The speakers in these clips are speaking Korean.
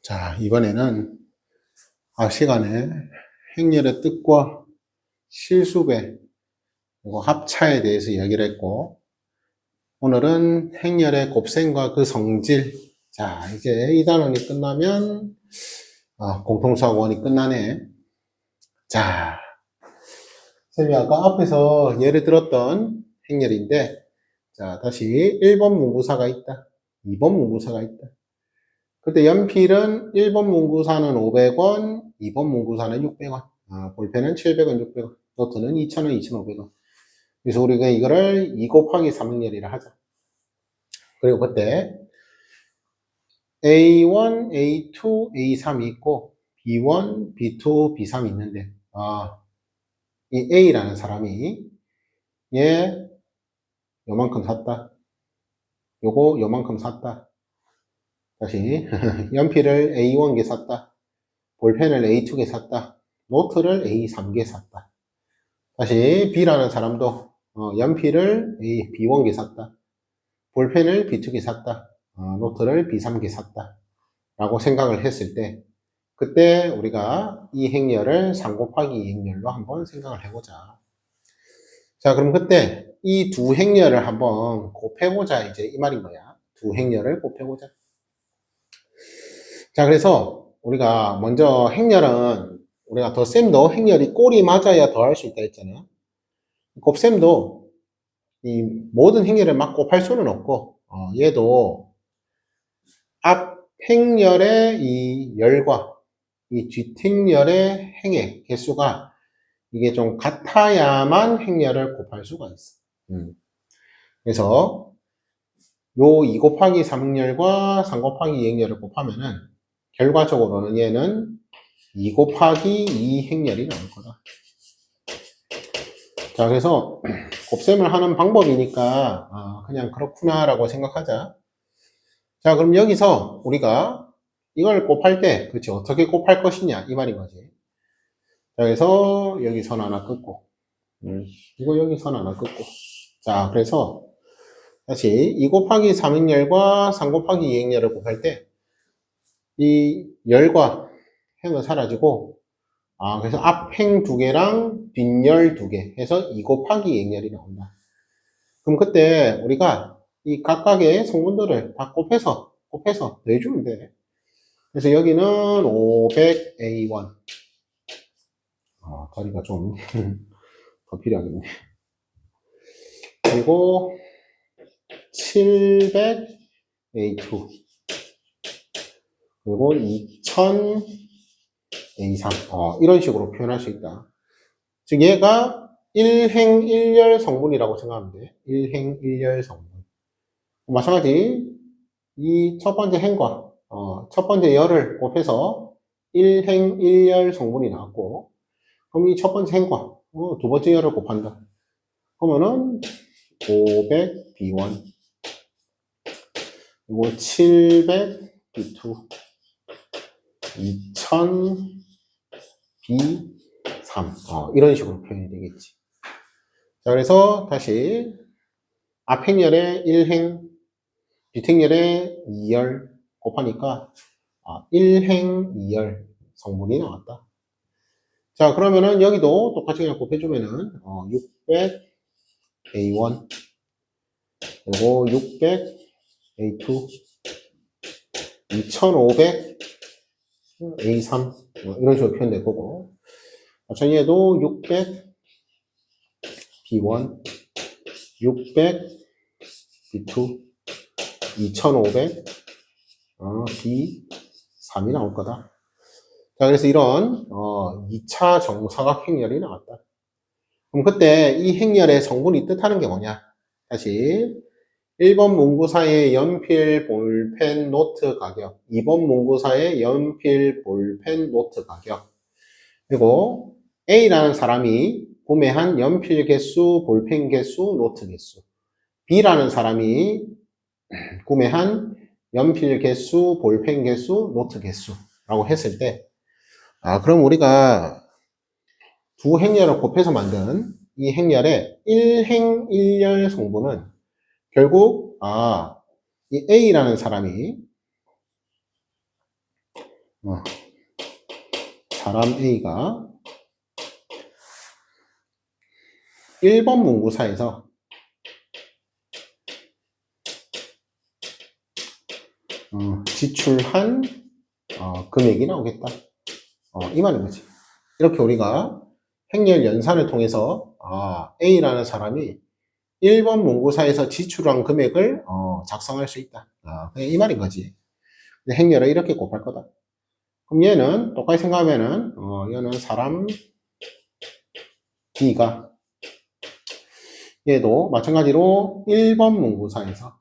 자, 이번에는 시간에 행렬의 뜻과 실수배 그리고 합차에 대해서 이야기를 했고, 오늘은 행렬의 곱셈과 그 성질. 자, 이제 이 단원이 끝나면 공통수학원이 끝나네. 자, 쌤이 아까 앞에서 예를 들었던 행렬인데, 자, 다시 1번 문구사가 있다, 2번 문구사가 있다. 그때 연필은 1번 문구사는 500원, 2번 문구사는 600원, 볼펜은 700원, 600원, 노트는 2,000원, 2,500원. 그래서 우리가 이거를 2 곱하기 3행렬이라 하자. 그리고 그때 A1, A2, A3이 있고 B1, B2, B3이 있는데 이 A라는 사람이 얘 요만큼 샀다, 요거 요만큼 샀다. 다시 연필을 A1개 샀다, 볼펜을 A2개 샀다, 노트를 A3개 샀다. 다시 B라는 사람도 연필을 B1개 샀다, 볼펜을 B2개 샀다, 노트를 B3개 샀다 라고 생각을 했을 때, 그때 우리가 이 행렬을 3 곱하기 2 행렬로 한번 생각을 해보자. 자, 그럼 그때 이 두 행렬을 한번 곱해보자, 이제 이 말인 거야. 두 행렬을 곱해보자. 자, 그래서 우리가 먼저 행렬은 우리가 덧셈도 행렬이 꼴이 맞아야 더 할 수 있다 했잖아. 곱셈도 이 모든 행렬을 막 곱할 수는 없고, 얘도 앞 행렬의 이 열과 이 뒷행렬의 행의 개수가 이게 좀 같아야만 행렬을 곱할 수가 있어. 그래서 요 2 곱하기 3행렬과 3 곱하기 2행렬을 곱하면은 결과적으로는 얘는 2 곱하기 2행렬이 나올 거다. 자, 그래서 곱셈을 하는 방법이니까 그냥 그렇구나라고 생각하자. 자, 그럼 여기서 우리가 이걸 곱할 때, 그치, 어떻게 곱할 것이냐, 이 말인 거지. 자, 그래서 여기 선 하나 긋고, 이거 여기 선 하나 긋고. 자, 그래서 다시 2 곱하기 3행렬과 3 곱하기 2행렬을 곱할 때, 이 열과 행은 사라지고, 그래서 앞행 2개랑 뒷열 2개 해서 2 곱하기 2행렬이 나온다. 그럼 그때 우리가 이 각각의 성분들을 다 곱해서 더해주면 돼. 그래서 여기는 500A1. 다리가 좀 더 필요하겠네. 그리고 700A2. 그리고 2000A3. 이런 식으로 표현할 수 있다. 즉, 얘가 1행 1열 성분이라고 생각하면 돼. 1행 1열 성분. 마찬가지, 이 첫 번째 행과 첫 번째 열을 곱해서 1행 1열 성분이 나왔고, 그럼 이 첫 번째 행과 두 번째 열을 곱한다. 그러면은 500B1 그리고 700B2 2000B3 이런 식으로 표현이 되겠지. 자, 그래서 다시 앞행열의 1행 뒷행열의 2열 곱하니까 1행 2열 성분이 나왔다. 자, 그러면은 여기도 똑같이 그냥 곱해주면은 600A1 그리고 600A2 2500A3 이런 식으로 표현될 거고, 마찬가지로 600B1 600B2 2500 B3이 나올 거다. 자, 그래서 이런 2차 정사각 행렬이 나왔다. 그럼 그때 이 행렬의 성분이 뜻하는 게 뭐냐? 다시 1번 문구사의 연필, 볼펜, 노트 가격, 2번 문구사의 연필, 볼펜, 노트 가격, 그리고 A라는 사람이 구매한 연필 개수, 볼펜 개수, 노트 개수, B라는 사람이 구매한 연필 개수, 볼펜 개수, 노트 개수라고 했을 때, 그럼 우리가 두 행렬을 곱해서 만든 이 행렬의 1행 1열 성분은 결국 이 A라는 사람이 사람 A가 1번 문구사에서 지출한 금액이 나오겠다. 이 말인 거지. 이렇게 우리가 행렬 연산을 통해서 A라는 사람이 1번 문구사에서 지출한 금액을 작성할 수 있다. 그냥 이 말인 거지. 행렬을 이렇게 곱할 거다. 그럼 얘는 똑같이 생각하면은 얘는 사람 B가 얘도 마찬가지로 1번 문구사에서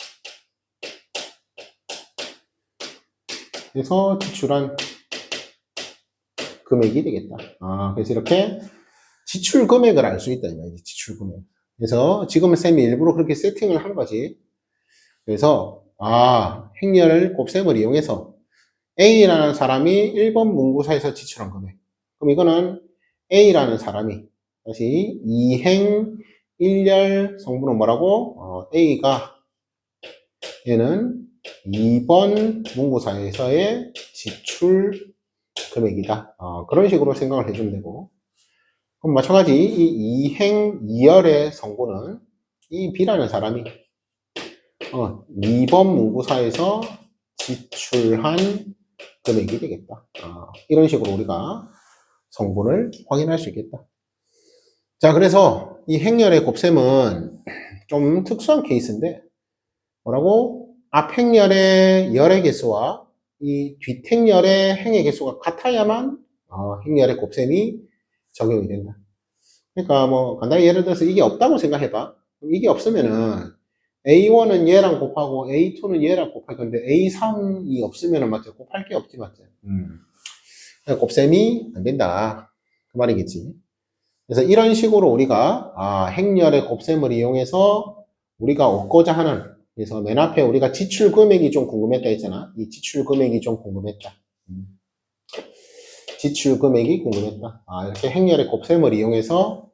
그래서 지출한 금액이 되겠다. 그래서 이렇게 지출 금액을 알 수 있다. 지출 금액. 그래서 지금은 쌤이 일부러 그렇게 세팅을 한 거지. 그래서 행렬 곱셈을 이용해서 A라는 사람이 1번 문구사에서 지출한 금액. 그럼 이거는 A라는 사람이 다시 2행 1열 성분은 뭐라고? A가 얘는 2번 문구사에서의 지출 금액이다. 그런 식으로 생각을 해주면 되고. 그럼 마찬가지 이 2행 2열의 성분은 이 B라는 사람이 2번 문구사에서 지출한 금액이 되겠다. 이런 식으로 우리가 성분을 확인할 수 있겠다. 자, 그래서 이 행렬의 곱셈은 좀 특수한 케이스인데 뭐라고? 앞 행렬의 열의 개수와 이 뒷 행렬의 행의 개수가 같아야만 행렬의 곱셈이 적용이 된다. 그러니까 뭐 간단히 예를 들어서 이게 없다고 생각해봐. 이게 없으면은 A1은 얘랑 곱하고 A2는 얘랑 곱할 건데 A3이 없으면은 맞죠? 곱할 게 없지 맞죠? 곱셈이 안 된다. 그 말이겠지. 그래서 이런 식으로 우리가 행렬의 곱셈을 이용해서 우리가 얻고자 하는 그래서 맨 앞에 우리가 지출 금액이 좀 궁금했다 했잖아. 이 지출 금액이 좀 궁금했다. 지출 금액이 궁금했다. 이렇게 행렬의 곱셈을 이용해서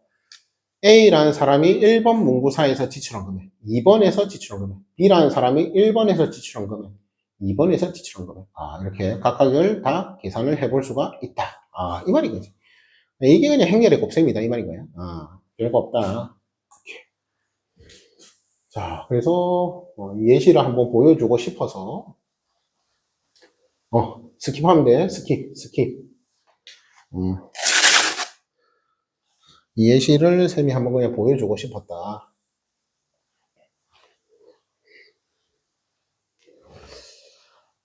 A라는 사람이 1번 문구사에서 지출한 금액, 2번에서 지출한 금액, B라는 사람이 1번에서 지출한 금액, 2번에서 지출한 금액. 이렇게 각각을 다 계산을 해볼 수가 있다. 이 말인 거지. 이게 그냥 행렬의 곱셈이다. 이 말인 거야. 별거 없다. 자, 그래서 이 예시를 한번 보여주고 싶어서 스킵하면 돼. 스킵. 이 예시를 쌤이 한번 그냥 보여주고 싶었다.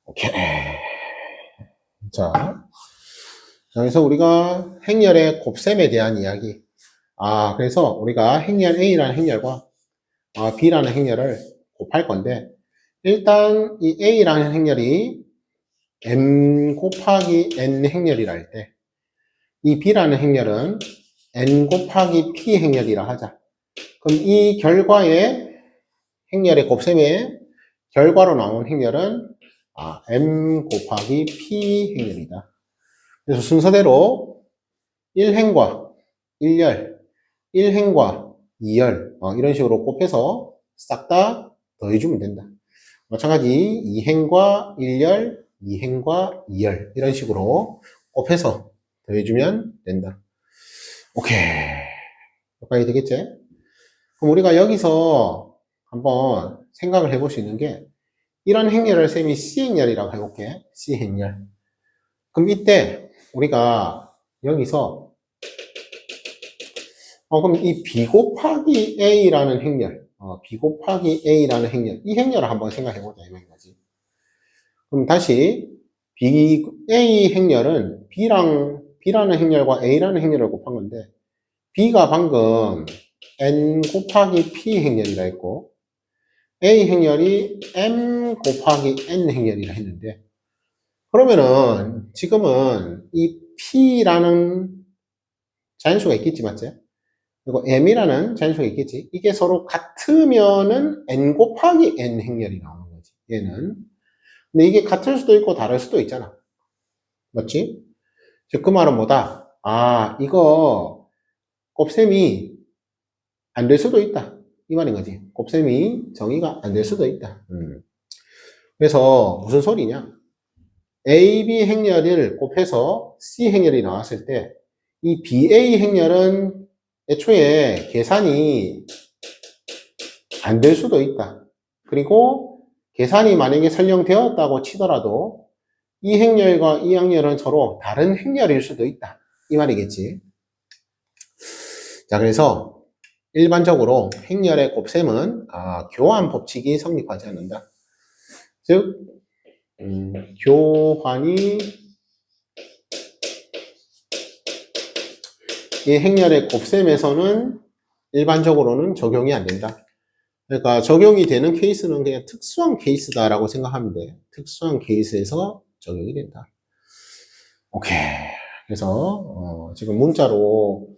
오케이. 자, 그래서 우리가 행렬의 곱셈에 대한 이야기. 그래서 우리가 행렬 A라는 행렬과 B라는 행렬을 곱할 건데, 일단 이 A라는 행렬이 M 곱하기 N 행렬이라 할 때, 이 B라는 행렬은 N 곱하기 P 행렬이라 하자. 그럼 이 결과의 행렬의 곱셈의 결과로 나온 행렬은 M 곱하기 P 행렬이다. 그래서 순서대로 1행과 1열, 1행과 2열 이런 식으로 곱해서 싹 다 더해주면 된다. 마찬가지 2행과 1열, 2행과 2열 이런 식으로 곱해서 더해주면 된다. 오케이. 여기까지 되겠지? 그럼 우리가 여기서 한번 생각을 해볼 수 있는 게 이런 행렬을 쌤이 C행렬이라고 해볼게. C행렬. 그럼 이때 우리가 여기서 그럼 이 B 곱하기 A라는 행렬, B 곱하기 A라는 행렬, 이 행렬을 한번 생각해보자, 이런 거지. 그럼 다시, A 행렬은 B라는 행렬과 A라는 행렬을 곱한 건데, B가 방금 N 곱하기 P 행렬이라 했고, A 행렬이 M 곱하기 N 행렬이라 했는데, 그러면은, 지금은 이 P라는 자연수가 있겠지, 맞지? 그리고 m이라는 자연수가 있겠지. 이게 서로 같으면은 n 곱하기 n 행렬이 나오는 거지. 얘는. 근데 이게 같을 수도 있고 다를 수도 있잖아. 맞지? 즉, 그 말은 뭐다? 이거 곱셈이 안 될 수도 있다. 이 말인 거지. 곱셈이 정의가 안 될 수도 있다. 그래서 무슨 소리냐? AB 행렬을 곱해서 C 행렬이 나왔을 때 이 BA 행렬은 애초에 계산이 안 될 수도 있다. 그리고 계산이 만약에 설정되었다고 치더라도 이 행렬과 이 행렬은 서로 다른 행렬일 수도 있다. 이 말이겠지. 자, 그래서 일반적으로 행렬의 곱셈은 교환 법칙이 성립하지 않는다. 즉, 교환이 이 행렬의 곱셈에서는 일반적으로는 적용이 안 된다. 그러니까 적용이 되는 케이스는 그냥 특수한 케이스다라고 생각하면 돼. 특수한 케이스에서 적용이 된다. 오케이. 그래서 지금 문자로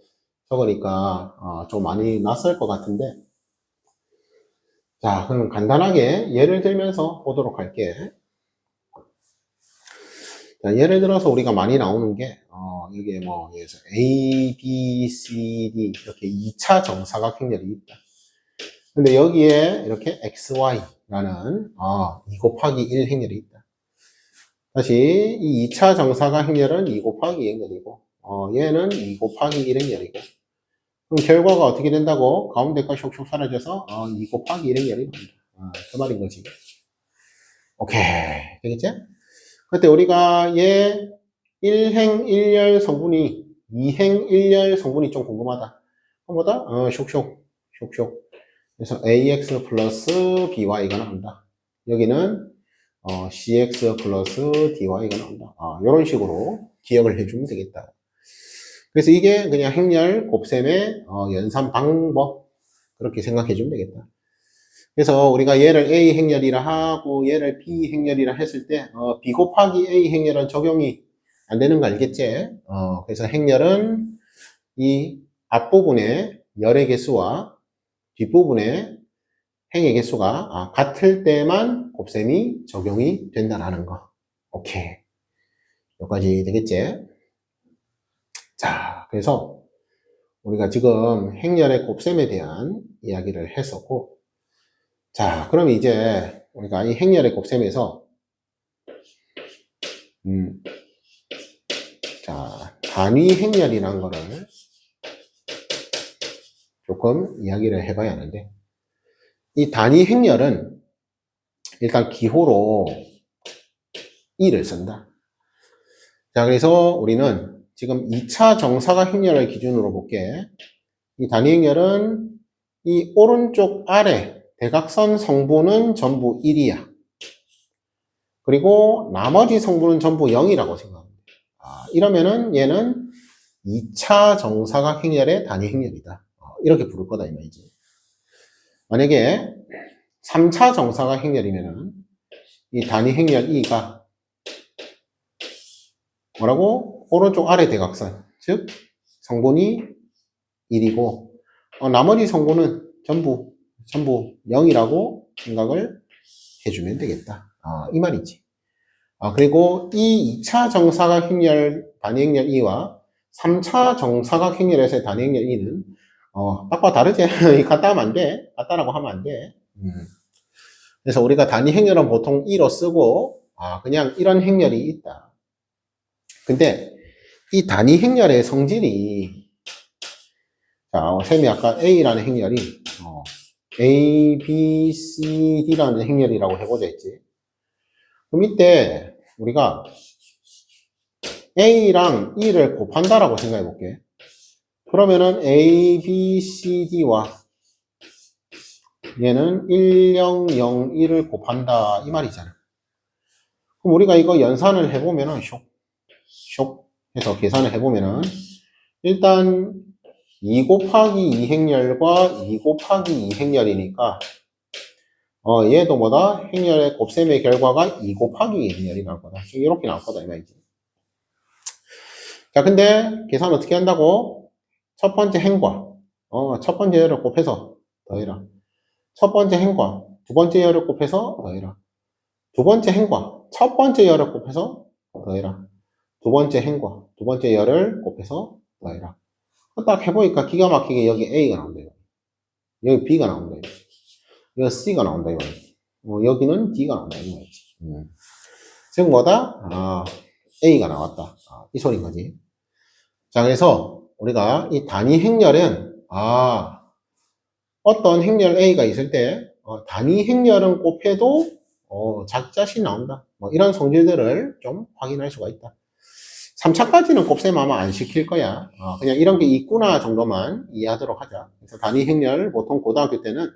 적으니까 좀 많이 낯설 것 같은데, 자, 그럼 간단하게 예를 들면서 보도록 할게. 자, 예를 들어서 우리가 많이 나오는 게 이게 뭐 A, B, C, D 이렇게 2차 정사각형렬이 있다. 근데 여기에 이렇게 XY라는 2 곱하기 1 행렬이 있다. 다시 이 2차 정사각형렬은 2 곱하기 2 행렬이고 얘는 2 곱하기 1 행렬이고, 그럼 결과가 어떻게 된다고? 가운데 거 슉슉 사라져서 2 곱하기 1 행렬이 나온다. 그 말인 거지. 오케이. 되겠지? 그때 우리가 얘 1행 1열 성분이 2행 1열 성분이 좀 궁금하다. 그럼 뭐다? 슉슉 그래서 ax 플러스 by가 나온다. 여기는 cx 플러스 dy가 나온다. 이런 식으로 기억을 해주면 되겠다. 그래서 이게 그냥 행렬 곱셈의 연산 방법, 그렇게 생각해 주면 되겠다. 그래서 우리가 얘를 A 행렬이라 하고 얘를 B 행렬이라 했을 때 B 곱하기 A 행렬은 적용이 안 되는 거 알겠지? 그래서 행렬은 이 앞부분의 열의 개수와 뒷부분의 행의 개수가 같을 때만 곱셈이 적용이 된다는 거. 오케이. 여기까지 되겠지? 자, 그래서 우리가 지금 행렬의 곱셈에 대한 이야기를 했었고, 자, 그럼 이제 우리가 이 행렬의 곱셈에서 자, 단위 행렬이라는 거를 조금 이야기를 해봐야 하는데, 이 단위 행렬은 일단 기호로 2를 쓴다. 자, 그래서 우리는 지금 2차 정사각 행렬을 기준으로 볼게. 이 단위 행렬은 이 오른쪽 아래 대각선 성분은 전부 1이야. 그리고 나머지 성분은 전부 0이라고 생각합니다. 이러면은 얘는 2차 정사각 행렬의 단위 행렬이다. 이렇게 부를 거다 이 말이지. 만약에 3차 정사각 행렬이면은 이 단위 행렬 2가 뭐라고? 오른쪽 아래 대각선, 즉 성분이 1이고 나머지 성분은 전부 0이라고 생각을 해주면 되겠다. 이 말이지. 그리고 이 2차 정사각 행렬 단위 행렬 2와 3차 정사각 행렬에서의 단위 행렬 2는 딱봐 다르지? 같다 하면 안 돼. 같다라고 하면 안 돼. 그래서 우리가 단위 행렬은 보통 2로 쓰고 그냥 이런 행렬이 있다. 근데 이 단위 행렬의 성질이, 자, 쌤이 아까 A라는 행렬이 A, B, C, D라는 행렬이라고 해보자 했지. 그럼 이때 우리가 A랑 E를 곱한다라고 생각해 볼게. 그러면은 A, B, C, D와 얘는 1, 0, 0, 1을 곱한다 이 말이잖아. 그럼 우리가 이거 연산을 해보면은 쇽 해서 계산을 해보면은 일단 2 곱하기 2 행렬과 2 곱하기 2 행렬이니까 얘도 뭐다? 행렬의 곱셈의 결과가 2 곱하기 2 행렬이 나올 거다. 이렇게 나올 거다 이 말이지. 자, 근데 계산 어떻게 한다고? 첫 번째 행과 첫 번째 열을 곱해서 더해라. 첫 번째 행과 두 번째 열을 곱해서 더해라. 두 번째 행과 첫 번째 열을 곱해서 더해라. 두 번째 행과 두 번째 열을 곱해서 더해라. 딱 해보니까 기가 막히게 여기 A가 나온다. 여기 B가 나온다. 여기 C가 나온다. 여기는 D가 나온다. 즉 뭐다? A가 나왔다. 이 소리인 거지. 자, 그래서 우리가 이 단위 행렬은 어떤 행렬 A가 있을 때 단위 행렬은 곱해도 작자시 나온다. 뭐 이런 성질들을 좀 확인할 수가 있다. 3차까지는 곱셈 아마 안 시킬 거야. 그냥 이런 게 있구나 정도만 이해하도록 하자. 그래서 단위 행렬 보통 고등학교 때는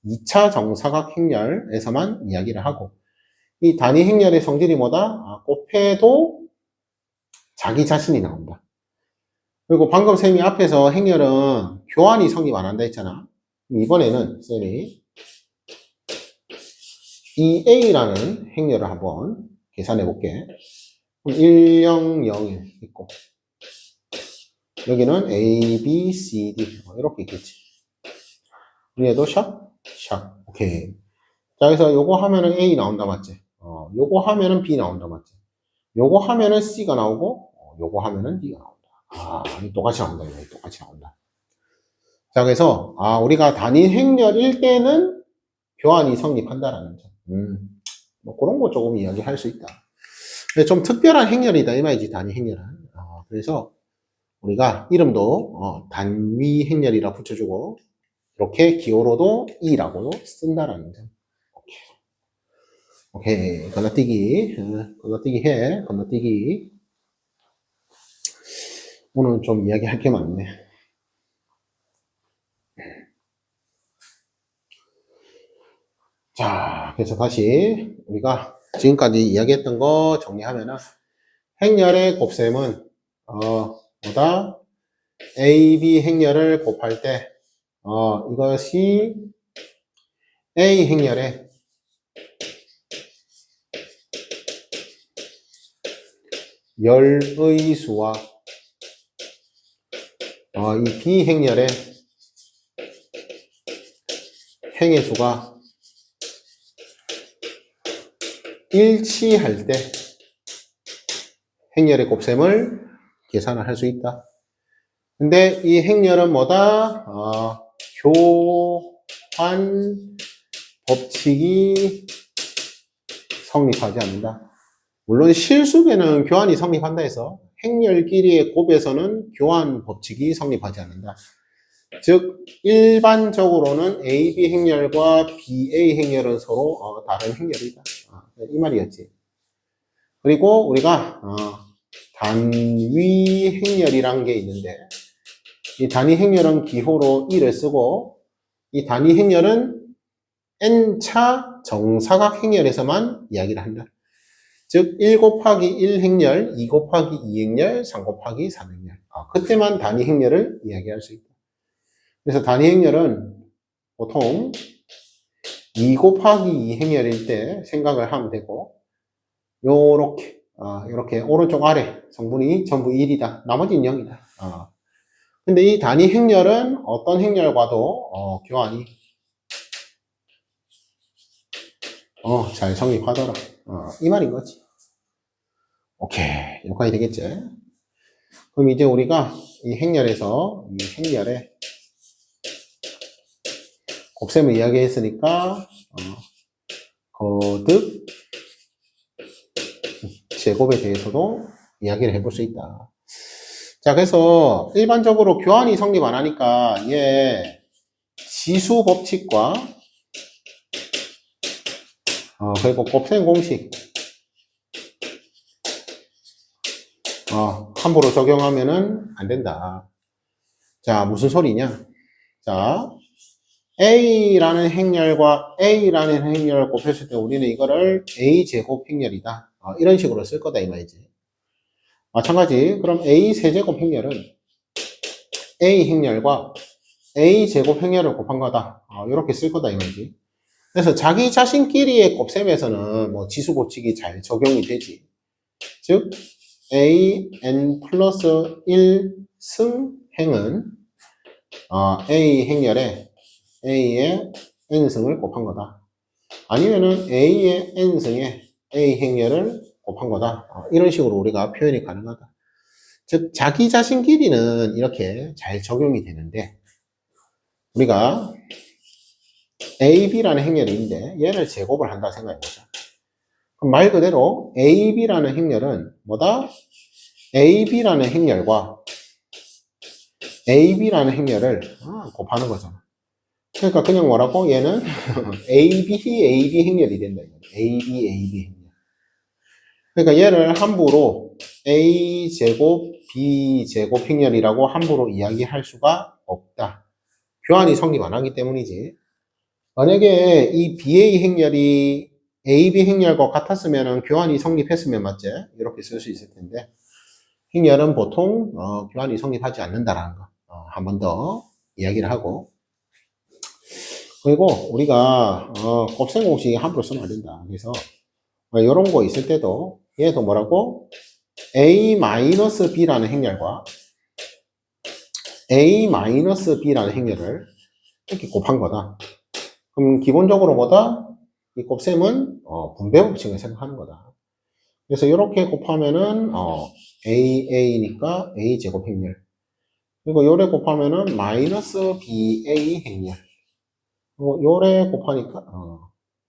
2차 정사각 행렬에서만 이야기를 하고, 이 단위 행렬의 성질이 뭐다? 곱해도 자기 자신이 나온다. 그리고 방금 쌤이 앞에서 행렬은 교환이 성립 안 한다 했잖아. 이번에는 쌤이 이 A라는 행렬을 한번 계산해 볼게. 1, 0, 0 있고, 여기는 A, B, C, D 이렇게 있겠지. 위에도 샵, 샵. 오케이. 자, 그래서 요거 하면은 A 나온다 맞지? 요거 하면은 B 나온다 맞지? 요거 하면은 C가 나오고, 요거 하면은 D가 나온다. 똑같이 나온다. 이거 똑같이 나온다. 자, 그래서 우리가 단위 행렬일 때는 교환이 성립한다라는 점. 뭐 그런 거 조금 이야기할 수 있다. 근데 좀 특별한 행렬이다 이 말이지, 단위 행렬은. 그래서 우리가 이름도 단위 행렬이라 붙여주고, 이렇게 기호로도 E라고 쓴다라는 점. 오케이. 건너뛰기. 건너뛰기 해. 건너뛰기. 오늘 좀 이야기할 게 많네. 자, 그래서 다시 우리가 지금까지 이야기했던 거 정리하면은, 행렬의 곱셈은 뭐다? A, B 행렬을 곱할 때 이것이 A 행렬의 열의 수와 이 B 행렬의 행의 수가 일치할 때 행렬의 곱셈을 계산을 할 수 있다. 근데 이 행렬은 뭐다? 교환 법칙이 성립하지 않는다. 물론 실수배는 교환이 성립한다 해서 행렬끼리의 곱에서는 교환 법칙이 성립하지 않는다. 즉 일반적으로는 AB 행렬과 BA 행렬은 서로 다른 행렬이다. 이 말이었지. 그리고 우리가 단위 행렬이란 게 있는데, 이 단위 행렬은 기호로 1을 쓰고, 이 단위 행렬은 n차 정사각 행렬에서만 이야기를 한다. 즉 1 곱하기 1 행렬, 2 곱하기 2 행렬, 3 곱하기 3 행렬. 그때만 단위 행렬을 이야기할 수 있다. 그래서 단위 행렬은 보통 2 곱하기 2 행렬일 때 생각을 하면 되고, 요렇게 이렇게 오른쪽 아래 성분이 전부 1이다. 나머지는 0이다. 근데 이 단위 행렬은 어떤 행렬과도 교환이 잘 성립하더라. 이 말인 거지. 오케이. 여기까지 되겠지? 그럼 이제 우리가 이 행렬에서 이 행렬의 곱셈을 이야기했으니까 거듭 제곱에 대해서도 이야기를 해볼 수 있다. 자, 그래서 일반적으로 교환이 성립 안 하니까 얘 지수 법칙과 그리고 곱셈 공식 함부로 적용하면은 안 된다. 자, 무슨 소리냐? 자, A라는 행렬과 A라는 행렬을 곱했을 때 우리는 이거를 A제곱 행렬이다. 이런 식으로 쓸 거다 이 말이지. 마찬가지. 그럼 A 세제곱 행렬은 A 행렬과 A제곱 행렬을 곱한 거다. 이렇게 쓸 거다 이 말이지. 그래서 자기 자신끼리의 곱셈에서는 뭐 지수 법칙이 잘 적용이 되지. 즉 A n 플러스 1 승행은 A 행렬에 A의 n승을 곱한 거다. 아니면은 A의 n승에 A 행렬을 곱한 거다. 이런 식으로 우리가 표현이 가능하다. 즉 자기 자신끼리는 이렇게 잘 적용이 되는데, 우리가 A, B라는 행렬이 있는데 얘를 제곱을 한다 생각해보자. 그럼 말 그대로 AB라는 행렬은 뭐다? AB라는 행렬과 AB라는 행렬을 곱하는 거잖아. 그러니까 그냥 뭐라고? 얘는 AB 행렬이 된다. AB 행렬. 그러니까 얘를 함부로 A제곱 B제곱 행렬이라고 함부로 이야기할 수가 없다. 교환이 성립 안 하기 때문이지. 만약에 이 BA 행렬이 AB 행렬과 같았으면 교환이 성립했으면 맞지? 이렇게 쓸 수 있을 텐데 행렬은 보통 교환이 성립하지 않는다라는 거 한 번 더 이야기를 하고 그리고 우리가 곱셈 공식이 함부로 쓰면 안 된다. 그래서 이런 거 있을 때도 얘도 뭐라고? A-B라는 행렬과 A-B라는 행렬을 이렇게 곱한 거다. 그럼 기본적으로 뭐다? 이 곱셈은 분배 법칙을 생각하는 거다. 그래서 이렇게 곱하면은 AA니까 A제곱 행렬. 그리고 요래 곱하면은 마이너스 BA 행렬. 그리고 요래 곱하니까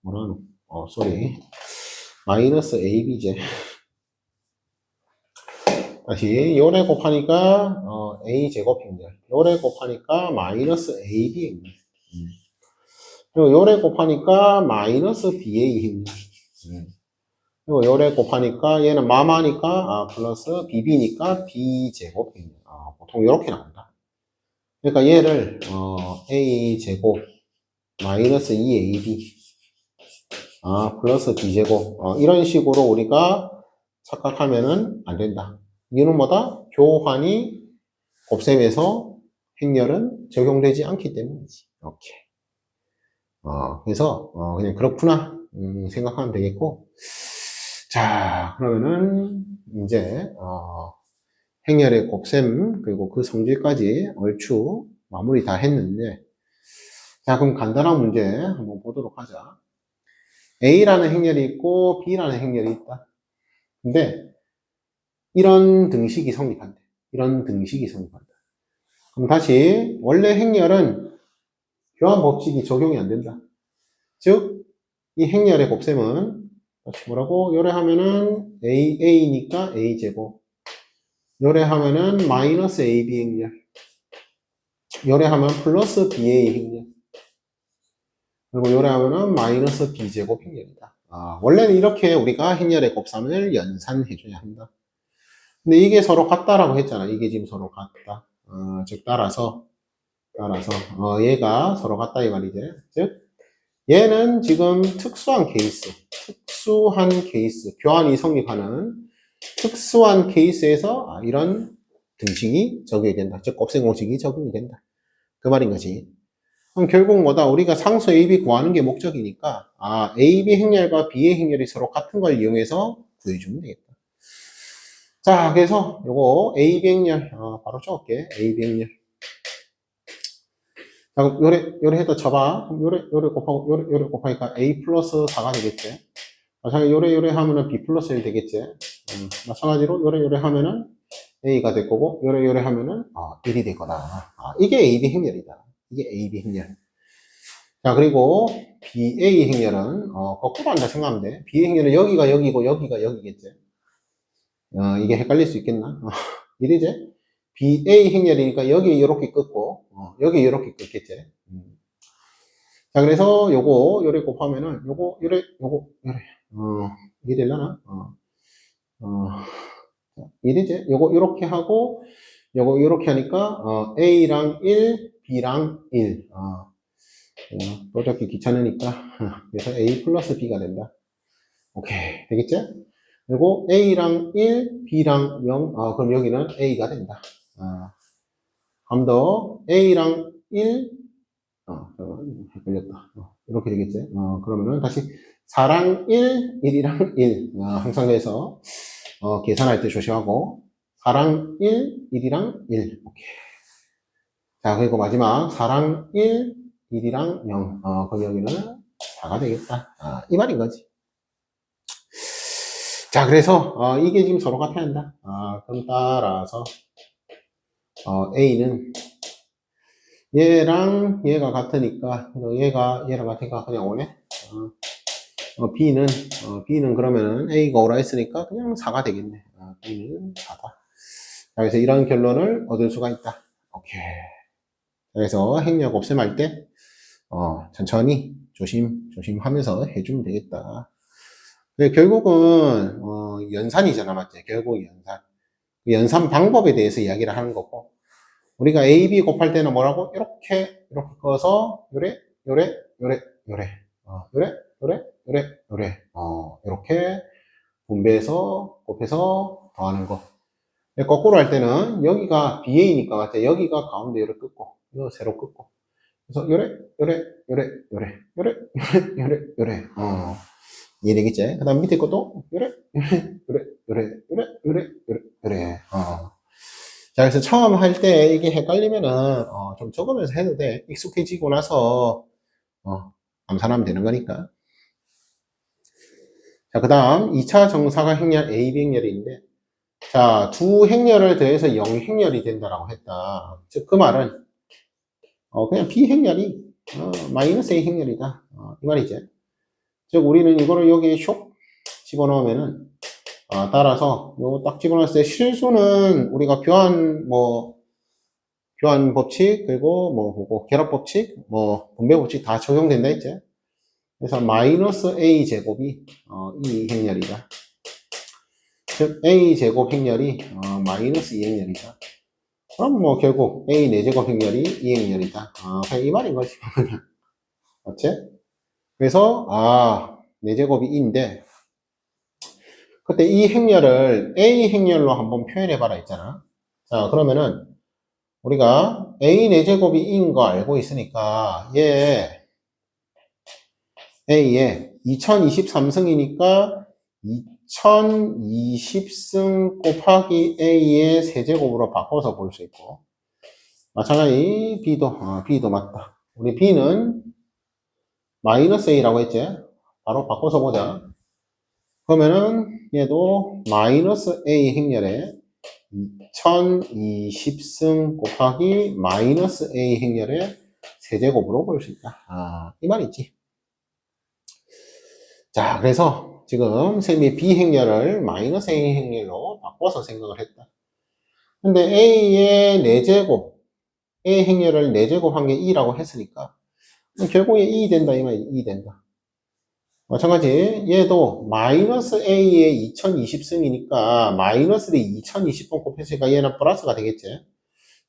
뭐라노? 쏘리. 마이너스 AB제. 다시 요래 곱하니까 A제곱 행렬. 요래 곱하니까 마이너스 AB 행렬. 그리고 요래 곱하니까 마이너스 BA 행렬. 그리고 요래 곱하니까 얘는 마마니까 플러스 BB니까 B제곱 행렬. 보통 이렇게 나온다. 그러니까 얘를 A제곱 마이너스 2AB 플러스 B제곱 이런 식으로 우리가 착각하면은 안 된다. 이유는 뭐다? 교환이 곱셈에서 행렬은 적용되지 않기 때문이지. 오케이. 그래서 그냥 그렇구나 생각하면 되겠고 자 그러면은 이제 행렬의 곱셈 그리고 그 성질까지 얼추 마무리 다 했는데 자 그럼 간단한 문제 한번 보도록 하자. A라는 행렬이 있고 B라는 행렬이 있다. 근데 이런 등식이 성립한대. 이런 등식이 성립한다. 그럼 다시 원래 행렬은 교환 법칙이 적용이 안 된다. 즉, 이 행렬의 곱셈은 다시 뭐라고? 요래하면은 AA니까 A제곱. 요래하면은 마이너스 AB 행렬. 요래하면 플러스 BA 행렬. 그리고 요래하면은 마이너스 B제곱 행렬이다. 원래는 이렇게 우리가 행렬의 곱셈을 연산해줘야 한다. 근데 이게 서로 같다라고 했잖아. 이게 지금 서로 같다. 즉, 따라서 얘가 서로 같다 이 말이지. 즉, 얘는 지금 특수한 케이스, 교환이 성립하는 특수한 케이스에서 이런 등식이 적용이 된다. 즉, 곱셈 공식이 적용이 된다. 그 말인 거지. 그럼 결국 뭐다? 우리가 상수 AB 구하는 게 목적이니까, AB 행렬과 B의 행렬이 서로 같은 걸 이용해서 구해주면 되겠다. 자, 그래서 요거 AB 행렬, 바로 적을게. AB 행렬. 자, 그럼 요래 해도 쳐봐. 요래 곱하니까 A 플러스 4가 되겠지. 마찬가지로 요래 하면은 B 플러스 1 되겠지. 마찬가지로 요래 하면은 A가 될 거고, 요래 하면은 1이 될 거다. 이게 AB 행렬이다. 이게 AB 행렬. 자, 그리고 BA 행렬은, 거꾸로 한다 생각하면 돼. BA 행렬은 여기가 여기고, 여기가 여기겠지. 이게 헷갈릴 수 있겠나? 이리지? BA 행렬이니까 여기 이렇게 끊고, 여기 이렇게 끊겠지. 자, 그래서 요래 곱하면은, 요래, 이게 되려나? 이리지? 요거 이렇게 하고, 요거 이렇게 하니까, A랑 1, B랑 1. 또 잡기 귀찮으니까. 그래서 A 플러스 B가 된다. 오케이. 되겠지? 그리고 A랑 1, B랑 0. 그럼 여기는 A가 된다. 한 더, A랑 1, 헷갈렸다. 이렇게 되겠지? 그러면은 다시 4랑 1, 1이랑 1. 항상 해서, 계산할 때 조심하고, 4랑 1, 1이랑 1. 오케이. 자, 그리고 마지막, 4랑 1, 1이랑 0. 그럼 여기는 4가 되겠다. 이 말인 거지. 자, 그래서, 이게 지금 서로 같아야 한다. 그럼 따라서, A는 얘랑 얘가 같으니까, 얘랑 같으니까 그냥 오네. B는 그러면은 A가 오라 했으니까 그냥 4가 되겠네. B는 4다. 자, 그래서 이런 결론을 얻을 수가 있다. 오케이. 그래서 행력 없음할 때, 천천히 조심하면서 해주면 되겠다. 결국은, 연산이잖아, 맞지? 결국 연산. 그 연산 방법에 대해서 이야기를 하는 거고, 우리가 A, B 곱할 때는 뭐라고? 이렇게 꺼서, 요래, 이렇게 분배해서, 곱해서 더하는 거. 거꾸로 할 때는 여기가 BA니까, 맞지? 여기가 가운데 요래 끊고, 이거 세로 끊고. 그래서 요래. 이해되겠지? 그 다음 밑에 것도 요래. 자, 그래서 처음 할 때 이게 헷갈리면은, 좀 적으면서 해도 돼. 익숙해지고 나서, 암산하면 되는 거니까. 자, 그 다음 2차 정사가 행렬 AB 행렬인데, 자, 두 행렬을 더해서 0행렬이 된다라고 했다. 즉, 그 말은, 그냥 B 행렬이, 마이너스 A 행렬이다. 이 말이지. 즉, 우리는 이거를 여기에 슉 집어넣으면은, 따라서, 요거 딱 집어넣었을 때 실수는 우리가 교환 법칙, 그리고 그거, 결합 법칙, 분배 법칙 다 적용된다 했지. 그래서 마이너스 A 제곱이, 이 행렬이다. 즉, A 제곱 행렬이, 마이너스 2행렬이다. 그럼 결국 A 4제곱 행렬이 2행렬이다. 그냥 이 말인 거지. 맞지? 그래서, 4제곱이 2인데, 그때 이 행렬을 A 행렬로 한번 표현해봐라 했잖아. 자, 그러면은, 우리가 A 4제곱이 2인 거 알고 있으니까, A에 2023승이니까 2020승 곱하기 A의 세제곱으로 바꿔서 볼 수 있고, 마찬가지 B도 맞다. 우리 B는 마이너스 A라고 했지? 바로 바꿔서 보자. 그러면은 얘도 마이너스 A 행렬에 2020승 곱하기 마이너스 A 행렬의 세제곱으로 볼 수 있다. 이 말이지. 자, 그래서 지금 셈이 B 행렬을 마이너스 A 행렬로 바꿔서 생각을 했다. 근데 A의 4제곱, A 행렬을 4제곱 한 게 2라고 했으니까 결국에 2 된다, 이 말이지. 2 된다. 마찬가지 얘도 마이너스 A의 2020승이니까 마이너스를 2020번 곱했으니까 얘는 플러스가 되겠지.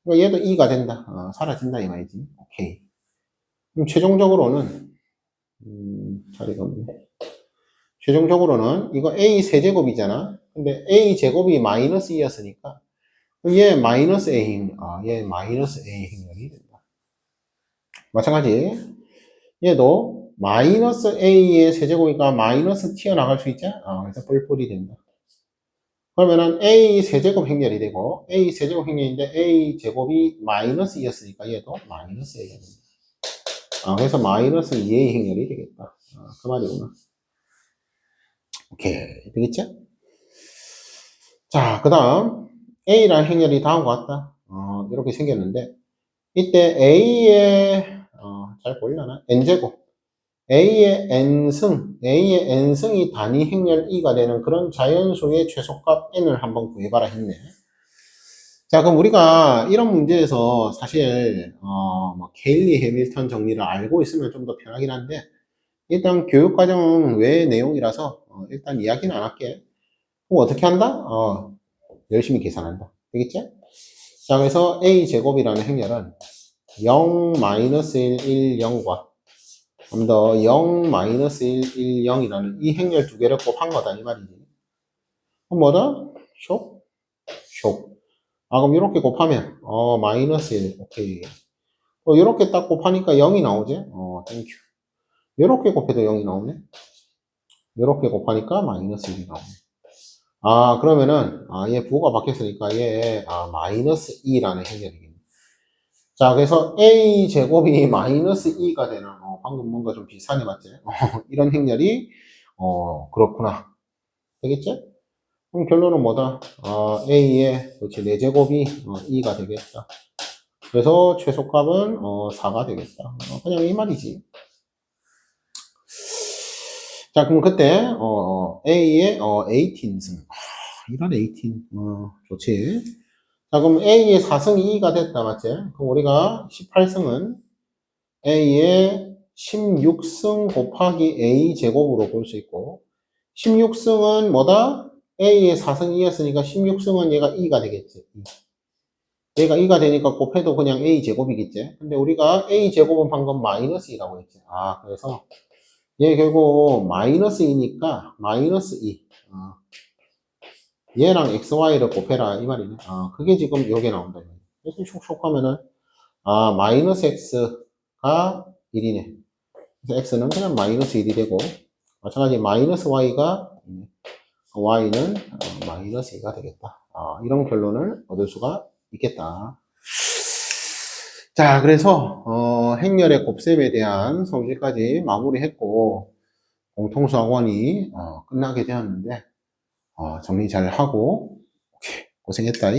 그러니까 얘도 2가 된다. 사라진다 이 말이지. 오케이. 그럼 최종적으로는 자리가 없네. 최종적으로는 이거 A 세제곱이잖아. 근데 A 제곱이 마이너스 2였으니까 얘 마이너스 A 얘 마이너스 A 행렬이 된다. 마찬가지 얘도 마이너스 A의 세제곱이니까 마이너스 튀어나갈 수 있지? 그래서 뿔뿔이 된다. 그러면은 A 세제곱 행렬이 되고 A 세제곱 행렬인데 A 제곱이 마이너스 2였으니까 얘도 마이너스 A가 된다. 그래서 마이너스 2A 행렬이 되겠다. 그 말이구나. 오케이. 되겠지? 자, 그 다음 A라는 행렬이 다음과 같다. 이렇게 생겼는데 이때 A의 잘 보이려나? N제곱 A의 N승이 단위 행렬 2가 되는 그런 자연수의 최소값 N을 한번 구해봐라 했네. 자, 그럼 우리가 이런 문제에서 사실, 케일리 해밀턴 정리를 알고 있으면 좀 더 편하긴 한데, 일단 교육과정 외의 내용이라서, 일단 이야기는 안 할게. 그럼 어떻게 한다? 열심히 계산한다. 되겠지? 자, 그래서 A제곱이라는 행렬은 0, 1, 1, 0과 좀 더 0, 1, 1, 0이라는 이 행렬 두 개를 곱한 거다 이 말이지. 그럼 뭐다? 쇽? 쇽. 그럼 이렇게 곱하면 마이너스 1. 오케이. 이렇게 딱 곱하니까 0이 나오지? 땡큐. 이렇게 곱해도 0이 나오네. 이렇게 곱하니까 마이너스 1이 나오네. 그러면은 얘 부호가 바뀌었으니까 얘 마이너스 2라는 행렬이겠네. 자, 그래서 A 제곱이 마이너스 2가 되는 방금 뭔가 좀 비슷하네 맞지? 이런 행렬이 그렇구나. 되겠지? 그럼 결론은 뭐다? A의 그렇지 4제곱이 2가 되겠다. 그래서 최소값은 4가 되겠다. 그냥 이 말이지. 자, 그럼 그때, A의, 18승. 이런 18. 좋지. 자, 그럼 A의 4승 2가 됐다, 맞지? 그럼 우리가 18승은 A의 16승 곱하기 A 제곱으로 볼 수 있고, 16승은 뭐다? A의 4승 2였으니까 16승은 얘가 2가 되겠지. 얘가 2가 되니까 곱해도 그냥 A 제곱이겠지. 근데 우리가 A 제곱은 방금 마이너스 2라고 했지. 아, 그래서 얘 결국 마이너스 2니까 마이너스 2. 얘랑 XY를 곱해라 이 말이네. 그게 지금 여기에 나온다. 그래서 촉촉 하면은 마이너스 X가 1이네. 그래서 X는 그냥 마이너스 1이 되고 마찬가지 마이너스 Y가 Y는 마이너스 2가 되겠다. 이런 결론을 얻을 수가 있겠다. 자, 그래서 행렬의 곱셈에 대한 성질까지 마무리했고 공통수학원이 끝나게 되었는데 정리 잘 하고 오케이, 고생했다.